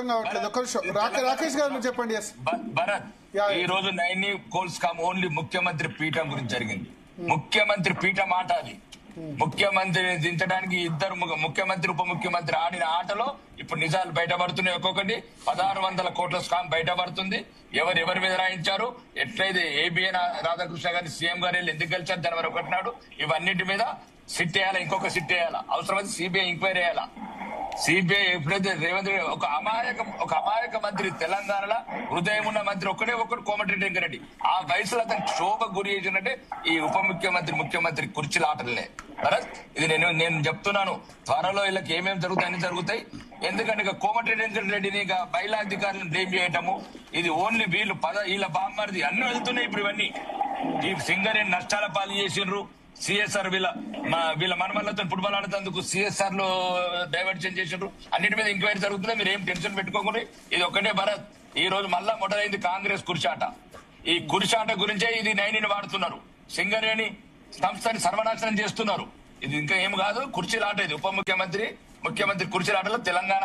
అర్థం కావట్లేదు. ఒక నిమిషం రాకేష్ గారు మీరు చెప్పండి. భరత్, ఈ రోజు నైని కోల్స్కామ్ ఓన్లీ ముఖ్యమంత్రి పీఠం గురించి జరిగింది. ముఖ్యమంత్రి పీఠం ఆట అది. ముఖ్యమంత్రిని దించడానికి ఇద్దరు ముఖ్యమంత్రి ఉప ముఖ్యమంత్రి ఆడిన ఆటలో ఇప్పుడు నిజాలు బయటపడుతున్నాయి. ఒక్కొక్కటి 1600 కోట్ల స్కామ్ బయటపడుతుంది. ఎవరి మీద రాయించారు, ఎట్లయితే ఏబిఎన్ రాధాకృష్ణ గారి సీఎం గారు వెళ్ళి ఎందుకు గెలిచారు జనవరి 1 నాడు, ఇవన్నిటి మీద సిట్ వేయాలా, ఇంకొక సిట్ వేయాలా, అవసరమైతే సిబిఐ ఎంక్వైరీ వేయాలా. సిబిఐ ఎప్పుడైతే రేవంత్ రెడ్డి ఒక అమాయక మంత్రి, తెలంగాణలో హృదయం ఉన్న మంత్రి ఒక్కడు కోమటిరెడ్డి వెంకరెడ్డి, ఆ వయసులో అతను శోభ గురి చేసినట్టే ఈ ఉప ముఖ్యమంత్రి కుర్చీల ఆటలే. భరత్, ఇది నేను చెప్తున్నాను, త్వరలో వీళ్ళకి ఏమేమి జరుగుతాయి అన్ని జరుగుతాయి. ఎందుకంటే ఇక కోమటిరెడ్డి వెంకటరెడ్డిని ఇక మహిళా అధికారులను బ్లేమ్ చేయటము, ఇది ఓన్లీ వీళ్ళ బామ్మరిది అన్ని వెళ్తున్నాయి. ఇప్పుడు ఇవన్నీ ఈ సింగరేణి నష్టాల పాలు చేసిండ్రు. సిఎస్ఆర్ వీళ్ళ మనమల్లతో ఫుట్బాల్ ఆడుతందుకు సిఎస్ఆర్ లో డైవర్షన్ చేసిండ్రు. అన్నిటి మీద ఎంక్వైరీ జరుగుతుంది. మీరు ఏం టెన్షన్ పెట్టుకోకుండా ఇది ఒక్కటే. భరత్, ఈ రోజు మళ్ళా మొదలైంది కాంగ్రెస్ కుర్చాట. ఈ కుర్చాట గురించే ఇది నైనిని వాడుతున్నారు. సింగరేణి సంస్థని సర్వనాశనం చేస్తున్నారు. ఇది ఇంకా ఏం కాదు, కుర్చీలాట. ఇది ఉప ముఖ్యమంత్రి కుర్చీలాటలో తెలంగాణ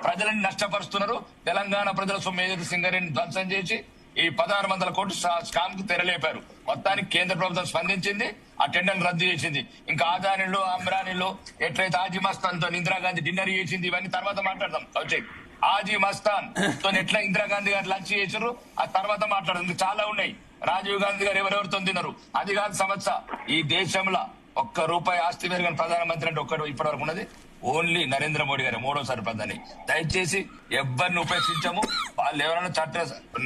ప్రజలని నష్టపరుస్తున్నారు. తెలంగాణ ప్రజల సొమ్ము ఏదైతే సింగరేణి ధ్వంసం చేసి ఈ 1600 కోట్లు స్కామ్ కు తెరలేపారు. మొత్తానికి కేంద్ర ప్రభుత్వం స్పందించింది, ఆ టెండర్లు రద్దు చేసింది. ఇంకా ఆదానిలో అమ్రానిలో ఎట్లయితే ఆజీ మస్తాన్ తో ఇందిరాగాంధీ డిన్నర్ చేసింది, ఇవన్నీ తర్వాత మాట్లాడదాం. కౌశిక్, ఆజీ మస్తాన్ తో ఎట్లా ఇందిరాగాంధీ గారు లంచ్ చేసారు ఆ తర్వాత మాట్లాడదాం. ఇంకా చాలా ఉన్నాయి. రాజీవ్ గాంధీ గారు ఎవరెవరితో తిన్నారు, అది కాదు సమస్య. ఈ దేశంలో ₹1 ఆస్తి పెరిగిన ప్రధానమంత్రి అంటే ఒక్కడు ఇప్పటివరకు ఉన్నది ఓన్లీ నరేంద్ర మోడీ గారు, 3వ ప్రధాని. దయచేసి ఎవరిని ఉపేక్షించము. వాళ్ళు ఎవరైనా చట్ట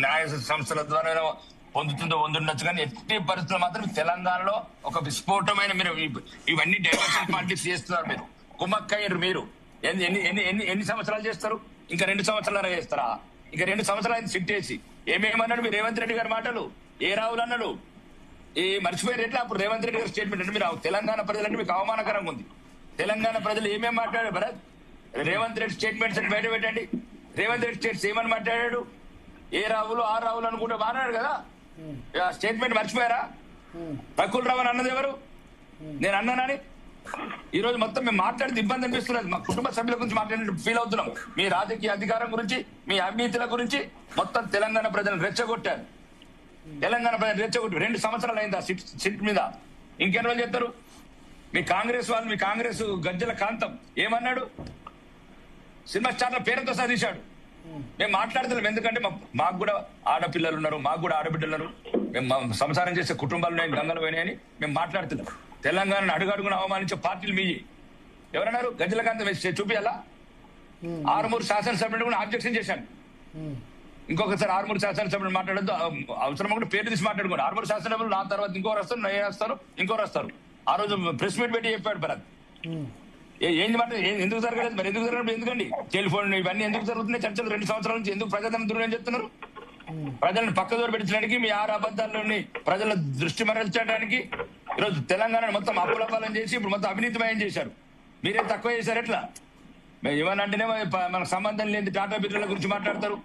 న్యాయ సంస్థల ద్వారా పొందుండొచ్చు, కానీ ఎట్టి పరిస్థితులు మాత్రం తెలంగాణలో ఒక విస్ఫోటమైన మీరు ఇవన్నీ డైవర్షన్ పాలిటిక్స్ చేస్తున్నారు. మీరు కుమ్మక్కయ్యారు. మీరు ఎన్ని సంవత్సరాలు చేస్తారు? ఇంకా 2 సంవత్సరాలు చేస్తారా? ఇంకా 2 సంవత్సరాలు సిట్టేసి ఏమేమన్నాడు మీరు? రేవంత్ రెడ్డి గారి మాటలు ఏ రావులు అన్నాడు, మర్చిపోయారు. ఎట్లా అప్పుడు రేవంత్ రెడ్డి గారి స్టేట్మెంట్ అంటే మీరు తెలంగాణ ప్రజలంటే మీకు అవమానకరంగా ఉంది. తెలంగాణ ప్రజలు ఏమేమి మాట్లాడారు భరత్? రేవంత్ రెడ్డి స్టేట్మెంట్స్ అని బయట పెట్టండి. రేవంత్ రెడ్డి స్టేట్స్ ఏమని మాట్లాడాడు? ఏ రావులు ఆ రావులు అనుకుంటే మాట్లాడాడు కదా. స్టేట్మెంట్ మర్చిపోయారా? రకుల్ రావు అని అన్నది ఎవరు? నేను అన్నానని ఈ రోజు మొత్తం మేము మాట్లాడితే ఇబ్బంది అనిపిస్తున్నది. మా కుటుంబ సభ్యుల గురించి మాట్లాడినట్టు ఫీల్ అవుతున్నాం. మీ రాజకీయ అధికారం గురించి, మీ అవినీతుల గురించి మొత్తం తెలంగాణ ప్రజలను రెచ్చగొట్టారు. 2 సంవత్సరాలు అయింది ఆ సిట్ మీద. ఇంకెన్ని రోజులు చెప్తారు? మీ కాంగ్రెస్ గజ్జల కాంతం ఏమన్నాడు? సినిమా స్టార్ల పేరుతో సాధించాడు. మేము మాట్లాడతాం, ఎందుకంటే మాకు కూడా ఆడపిల్లలు ఉన్నారు, మాకు కూడా ఆడబిడ్డలు ఉన్నారు, మేము సంసారం చేసే కుటుంబాలు ఉన్నాయి, గంగలు పోయినాయని మేము మాట్లాడుతున్నాం. తెలంగాణను అడుగడుగున అవమానించే పార్టీలు మీ ఎవరన్నారు? గజ్జల కాంతం చూపియాలా? 6 శాసనసభ్యులు కూడా ఆబ్జెక్షన్ చేశాను. ఇంకొకసారి 6 శాసనసభ్యులు మాట్లాడద్దు, అవసరం ఒకటి పేరు తీసి మాట్లాడుకోండి. 6 శాసనసభ్యులు నా తర్వాత ఇంకోరు వస్తారు, నేను వస్తారు, ఇంకోరు వస్తారు. ఆ రోజు ప్రెస్ మీట్ పెట్టి చెప్పాడు భరత్. ఏంటి మాట ఎందుకు జరగలేదు? మరి ఎందుకు జరగలేదు? ఎందుకండి టెలిఫోన్ ఇవన్నీ ఎందుకు జరుగుతున్నాయి? చర్చలు 2 సంవత్సరాల నుంచి ఎందుకు ప్రజలను దూరం చెప్తున్నారు? ప్రజలను పక్కదూర పెట్టడానికి, మీ 6 అబద్ధాల్లోని ప్రజల దృష్టి మరల్చడానికి ఈరోజు తెలంగాణ మొత్తం అప్పులపాలం చేసి ఇప్పుడు మొత్తం అవినీతిమయం చేశారు. మీరే తక్కువ చేశారు. ఎట్లా? మేము ఏమనంటేనే మనకు సంబంధం లేని టాటా బిర్లాల గురించి మాట్లాడతారు,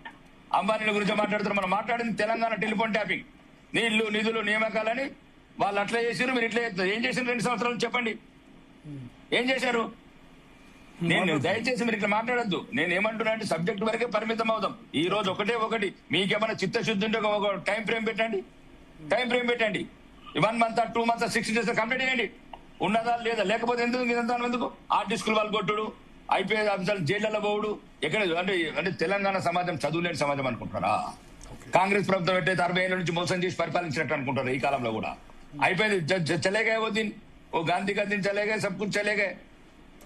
అంబానీల గురించి మాట్లాడతారు. మనం మాట్లాడింది తెలంగాణ టెలిఫోన్ ట్యాపింగ్, నీళ్లు నిధులు నియామకాలని. వాళ్ళు అట్లా చేశారు, మీరు ఇట్లా చేస్తారు. ఏం చేశారు 2 సంవత్సరాలు చెప్పండి? ఏం చేశారు? నేను దయచేసి మీరు ఇట్లా మాట్లాడద్దు. నేను ఏమంటున్నా అంటే సబ్జెక్ట్ వరకే పరిమితం అవుదాం. ఈ రోజు ఒకటి మీకేమైనా చిత్తశుద్ధి ఉంటే ఒక టైం ఫ్రేమ్ పెట్టండి. 1 మంత్ 2 మంత్స్ 6 డేస్ కంప్లీట్ చేయండి. ఉన్నదా లేదా? లేకపోతే ఎందుకు ఆర్టిస్టులు వాళ్ళు కొట్టుడు, ఐపీఎస్ ఆఫీసర్లు జైళ్లలో పోవుడు? ఎక్కడ అంటే తెలంగాణ సమాజం చదువులేని సమాజం అనుకుంటున్నారా? కాంగ్రెస్ ప్రభుత్వం ఎట్టయితే 60 ఏళ్ళ నుంచి మోసం చేసి పరిపాలించినట్టు అనుకుంటారు. ఈ కాలంలో కూడా అయిపోయింది. చలేగా ఓ గాంధీ గాంధీ చలేగా సబ్కు చలేగా.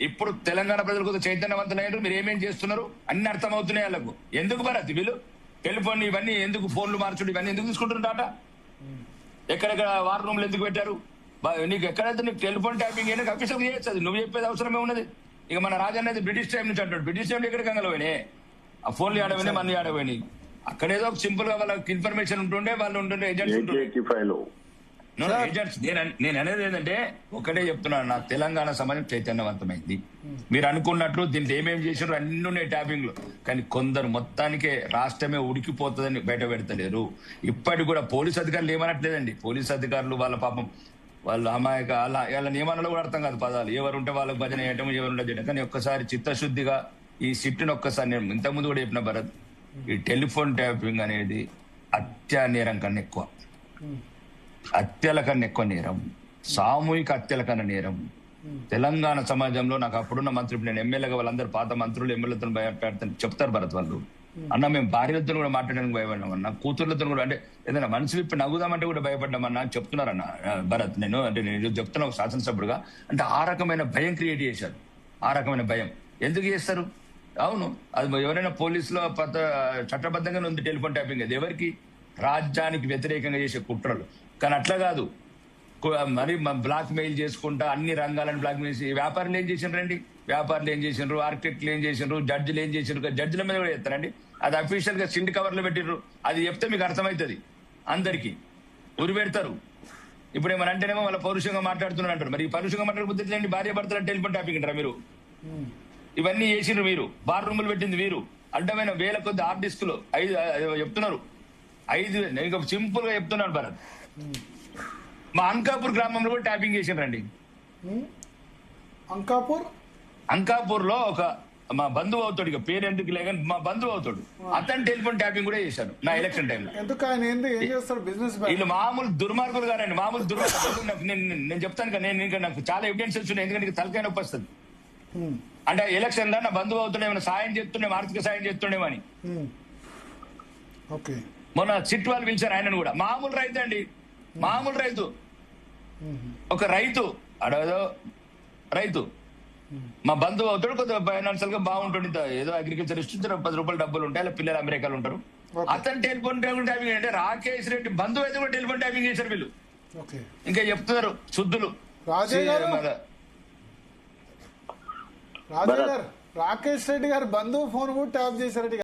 ఇప్పుడు తెలంగాణ ప్రజలకు చైతన్యవంతులయ్యారు. మీరు ఏమేం చేస్తున్నారు అన్ని అర్థమవుతున్నాయి వాళ్ళకు. ఎందుకు భరత్ వీళ్ళు టెలిఫోన్ ఇవన్నీ ఎందుకు, ఫోన్లు మార్చుడు ఇవన్నీ ఎందుకు తీసుకుంటున్నారట? ఎక్కడెక్కడ వార్ రూమ్లు ఎందుకు పెట్టారు? నీకు ఎక్కడైతే నీకు టెలిఫోన్ ట్యాపింగ్ అయినా అఫీషియల్ చేయొచ్చు. అది నువ్వు చెప్పేది అవసరమే ఉన్నది. ఇక మన రాజా అనేది బ్రిటిష్ టైం నుంచి అంటాడు. బ్రిటిష్ టైంలో ఎక్కడ గంగలపోయినాయి ఆ ఫోన్లు ఆడపోయినాయి, మనీ ఆడపోయినాయి. అక్కడేదో సింపుల్ గా వాళ్ళకి ఇన్ఫర్మేషన్ ఉంటుండే, వాళ్ళు ఉంటుండే ఏజెంట్స్ ఏజెంట్స్. నేను అనేది ఏంటంటే ఒకటే చెప్తున్నాను, నా తెలంగాణ సమాజం చైతన్యవంతమైంది. మీరు అనుకున్నట్లు దీంట్లో ఏమేమి చేసారో అన్ని ఉన్నాయి ట్యాపింగ్ లో. కానీ కొందరు మొత్తానికే రాష్ట్రమే ఉడికిపోతుందని బయట పెడతలేరు. ఇప్పటికి కూడా పోలీస్ అధికారులు ఏమనట్లేదండి. పోలీస్ అధికారులు వాళ్ళ పాపం వాళ్ళు అమాయక వాళ్ళ నియమాలలో కూడా అర్థం కాదు పదాలు. ఎవరు ఉంటే వాళ్ళకి భజన చేయటం, ఎవరుంటే చేయడం. కానీ ఒక్కసారి చిత్తశుద్ధిగా ఈ సిట్టును ఒక్కసారి నేను ఇంతకుముందు కూడా చెప్పిన భరత్, ఈ టెలిఫోన్ ట్యాపింగ్ అనేది హత్యా నేరం కన్నా ఎక్కువ, హత్యల కన్నా ఎక్కువ నేరం, సామూహిక హత్యల కన్నా నేరం. తెలంగాణ సమాజంలో నాకు అప్పుడున్న మంత్రి, నేను ఎమ్మెల్యేగా వాళ్ళందరూ పాత మంత్రులు ఎమ్మెల్యేతో భయపెడతాను చెప్తారు భరత్ వాళ్ళు. అన్న మేము భార్యలతో కూడా మాట్లాడడానికి భయపడ్డామన్నా, కూతుర్లతో కూడా, అంటే ఏదైనా మనసు విప్పి నవ్వుదామంటే కూడా భయపడ్డామన్నా అని చెప్తున్నారన్న భరత్. నేను చెప్తున్నా ఒక శాసనసభ్యుడుగా, అంటే ఆ రకమైన భయం క్రియేట్ చేశారు. ఆ రకమైన భయం ఎందుకు చేస్తారు? అవును, అది ఎవరైనా పోలీసులో చట్టబద్ధంగానే ఉంది టెలిఫోన్ ట్యాపింగ్. అది ఎవరికి? రాజ్యానికి వ్యతిరేకంగా చేసే కుట్రలు. కానీ అట్లా కాదు, మరి బ్లాక్ మెయిల్ చేసుకుంటా అన్ని రంగాలను బ్లాక్ మెయిల్ చేసి వ్యాపారులు ఏం చేసిండ్రండి? వ్యాపారులు ఏం చేసిండ్రు? ఆర్కిటెక్ట్లు ఏం చేసిండ్రు? జడ్జిలు ఏం చేసిండ్రు? జడ్జిల మీద కూడా చెప్తారండి. అది అఫీషియల్ గా సిండ్ కవర్లో పెట్టిర్రు. అది చెప్తే మీకు అర్థమవుతుంది. అందరికి ఉరి పెడతారు. ఇప్పుడు ఏమని అంటేనేమో వాళ్ళ పౌరుషంగా మాట్లాడుతున్నారు అంటారు. మరి పౌరుషంగా మాట్లాడకపోతే భార్య భర్తల టెలిఫోన్ ట్యాపింగ్ అంటారా మీరు? ఇవన్నీ చేసిండ్రు మీరు. బార్ రూములు పెట్టింది మీరు. అడ్డమైన వేల కొద్ది హార్డ్ డిస్కులు 5 చెప్తున్నారు. 5 నేను సింపుల్ గా చెప్తున్నాను భరత్. మా అంకాపూర్ గ్రామంలో కూడా ట్యాపింగ్ చేసిండ్రండి. అంకాపూర్ లో ఒక మా బంధువు అవుతాడు, ఇక పేరు ఎందుకు లేక మా బంధువు అవుతాడు, అతను టెలిఫోన్ ట్యాపింగ్ కూడా చేశాను నా ఎలక్షన్ టైంలో. వీళ్ళు మామూలు దుర్మార్గులు గారండి, మామూలు దుర్మార్గులు. నేను చెప్తాను కదా, నేను నాకు చాలా ఎవిడెన్సెస్ ఉన్నాయి. ఎందుకంటే తలకాయ నొప్పి వస్తుంది. అంటే ఎలక్షన్ లో నా బంధువు అవుతుండే, ఏమైనా సాయం చేస్తుండే, ఆర్థిక సాయం చేస్తుండేమని. మొన్న సిట్ వాళ్ళు పిలిచారు ఆయనను కూడా. మామూలు రైతు అండి, మామూలు రైతు, ఒక రైతు, అడగదో రైతు, మా బంధువు అవుతాడు. కొద్దిగా ఫైనాన్షియల్ గా బాగుంటుంది, ఏదో అగ్రికల్చర్ ఇస్తుంది, 10 రూపాయలు డబ్బులు ఉంటాయి, అలా పిల్లలు అమెరికాలో ఉంటారు. అతను టెలిఫోన్ ట్యాపింగ్ అంటే రాకేష్ రెడ్డి బంధువు అయితే కూడా టెలిఫోన్ ట్యాపింగ్ చేశారు వీళ్ళు. ఇంకా చెప్తున్నారు శుద్ధులు. రాకేష్ రెడ్డి గారు బంధువు ఫోన్ కూడా ట్యాప్ చేశారు.